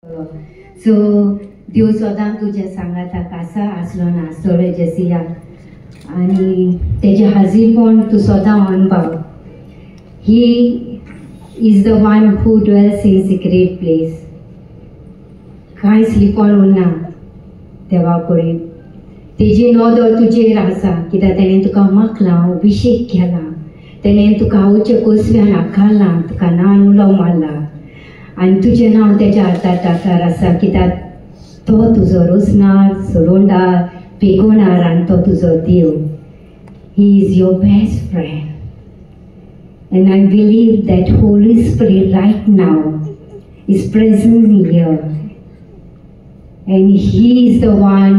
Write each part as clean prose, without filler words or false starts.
सो देव सदां तुज्या सांगाताक आसा आसलो नासतलो जेसिया आनी तेजें हाजीरपण तूं सदां अणभव. He is the one who dwells in secret place. कांयच लिपोन उरना देवा कडेन. तेजी नदर तुजेर आसा कित्याक तेणें तुका मागलां, अभिशेक केला, तेणें तुका आवचे कोसव्यान आकारलां, तुका नान उलो मारला आनी तुजें नांव तेज्या हातार दातार आसा कित्याक तो तुजो रोसणार, सोरोंडार, पेगोणार आनी तो तुजो देव. He is your best friend. And I believe that Holy Spirit right now is present here. And He is the one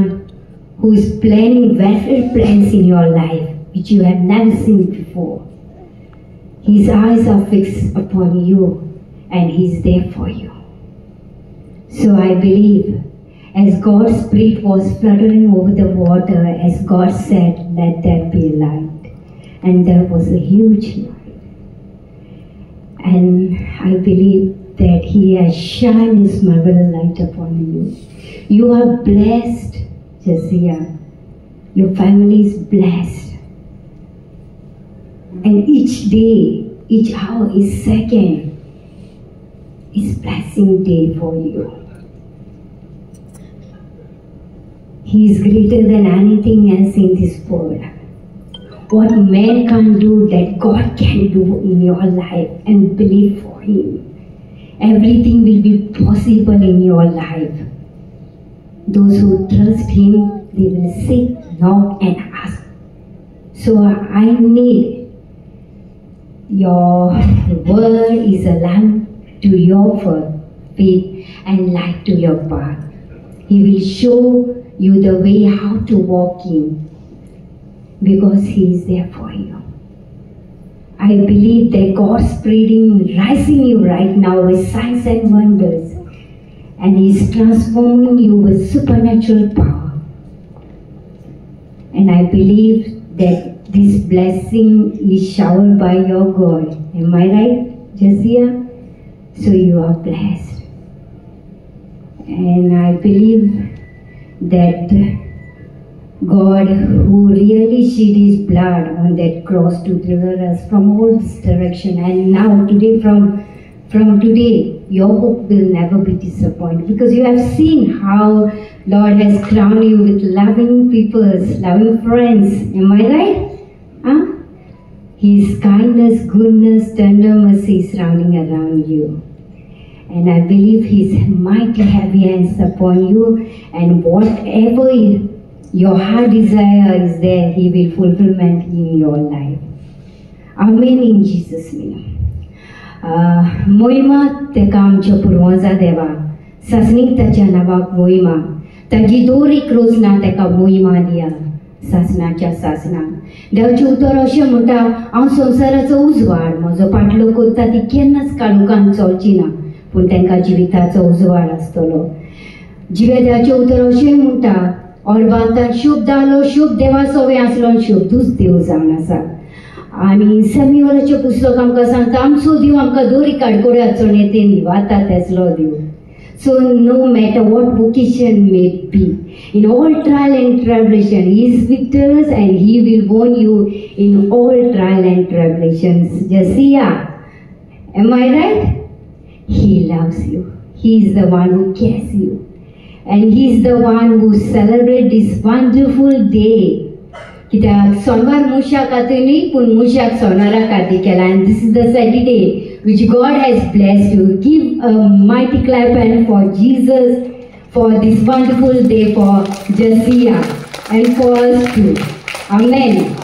who is planning better plans in your life, which you have never seen before. His eyes are fixed upon you, and He is there for you. So I believe, as God's Spirit was fluttering over the water, as God said, let there be light. And there was a huge light. And I believe that He has shined His marvelous light upon you. You are blessed, Josiah. Your family is blessed. And each day, each hour, each second is blessing day for you. He is greater than anything else in this world. What man can't do, that God can do in your life, and believe for Him. Everything will be possible in your life. Those who trust Him, they will seek, knock and ask. So I need your word is a lamp to your feet and light to your path. He will show you the way how to walk in, because He is there for you. I believe that God's Spirit rising you right now with signs and wonders, and He is transforming you with supernatural power. And I believe that this blessing is showered by your God. Am I right, Josiah? So you are blessed. And I believe that God, who really shed His blood on that cross to deliver us from all this direction, and now today, from today, your hope will never be disappointed, because you have seen how Lord has crowned you with loving people, loving friends. Am I right? Huh? His kindness, goodness, tender mercy is surrounding around you. And I believe His mighty heavy hands upon you, and whatever your heart desire is there, He will fulfillment in your life. Amen in Jesus' name. मोहिमा तेका आमच्या पुर्वजां देवा, सासणीक ताच्या नांवाक मोहिमा, ताजी दर एक रोजना तेका मोहिमा दिया. सासणाच्या सासणाक देवाचें उतर अशें म्हणटा, हांव संवसाराचो उजवाड, म्हजो पाटलो करता ती केन्नाच काळुकान चलची ना, पूण तांकां जिविताचो उजवाड आसतलो. जिवे देवाचें उतर अशें म्हणटा, अरबांतान शुभ दालो, शुभ देवा सवय आसलो, शुभ दूच देव जावन आसा. आनी सॅम्युएलाचें पुस्तक आमकां सांगता, आमचो देव आमकां दोरी काडकोड्याचो नेतेन निवाता तेसलो देव. So no matter what vocation may be, in all trial and tribulation, He is victorious, and He will warn you in all trial and tribulations. Josiah, am I right? He loves you. He is the one who cares you. And He is the one who celebrates this wonderful day. कित्याक सोनवार मुशा खातीर न्ही, पूण मुशाक सोनारा खातीर केला. And this is the Saturday which God has blessed you. Give a mighty clap hand for Jesus for this wonderful day for Josiah and for us too. Amen.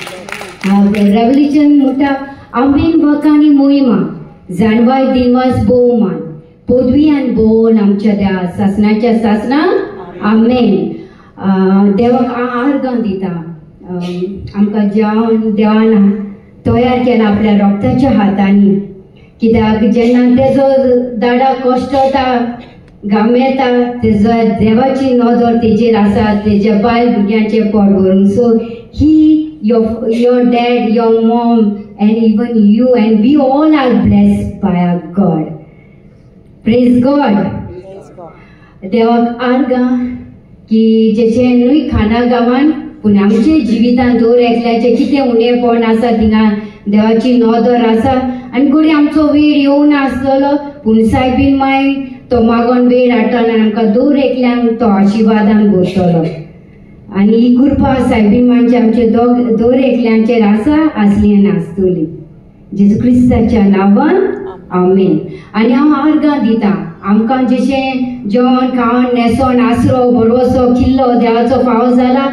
Revelation म्हणटा, आमेन वकानी मोहिमा, जाणवाय दिनवास भोवमान, पदवी आनी भोवन आमच्या देवा सासणाच्या सासणा. आमेन. देवाक आर्गां दिता. आमकां जेवण देवान तयार केला आपल्या रोगताच्या हातांनी. कित्याक जेन्ना तेजो दाडा कश्टता, घाम येता, तेजो देवाची नदर तेजेर आसा, तेज्या बायल भुरग्यांचें पोट भरून. सो ही, your dad, your mom, and even you, and we all are blessed by our God. Praise God. देवाक आर्गां की जेचे न्हय खाना गांवान पूण आमचे जिवितान दर एकल्याचे कितें उणेपण आसा थिंगा देवाची नदर आसा आनी घडी आमचो वेळ येवना आसतलो पूण सायबीन माय तो मागोन वेळ हाडटलो आनी आमकां दर एकल्यांक तो आशिर्वादान भरतलो आनी ही कृपा सायबीन मायची आमचे दर एकल्यांचेर आसा आसली आनी आसतली जेजू क्रिस्ताच्या नांवान आमेन. आनी हांव आर्गां दितां आमकां जशें जेवण खावन न्हेसोन आसरो बरोसो किल्लो देवाचो फावो जाला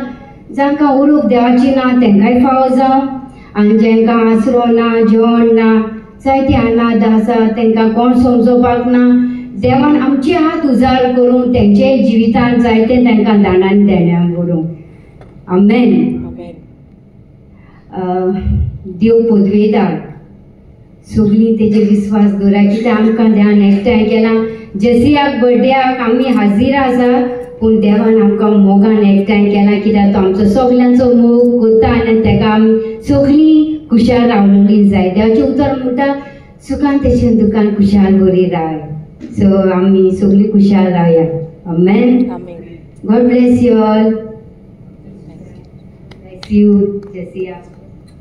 जांकां उरूक देवाची ना तांकांय फावो जावं आनी जेंकां आसरो ना जेवण ना जायती अनाथ आसा तांकां कोण समजोवपाक ना देवान आमचे हात उजार करून तेंचे जिवितान जायते तांकां दानान देण्यान व्हरूंक. आमेन. देव पदवेदार सगळीं तेजे विस्वास दवरा कित्याक आमकां देवान एकठांय केलां. जेसियाक बर्थडेक आमी हाजीर आसा पूण देवान आमकां मोगान एकठांय केलां कित्याक तो आमचो सगल्यांचो मोग करता आनी ताका आमी सगळीं खुशाल रावलेलीं जाय. देवाचें उतर म्हणटा सुखान तेशें दुखान खुशाल बरी राय. सो आमी सगळीं खुशाल रावया. आमेन. God bless you all. Bless you Jesia.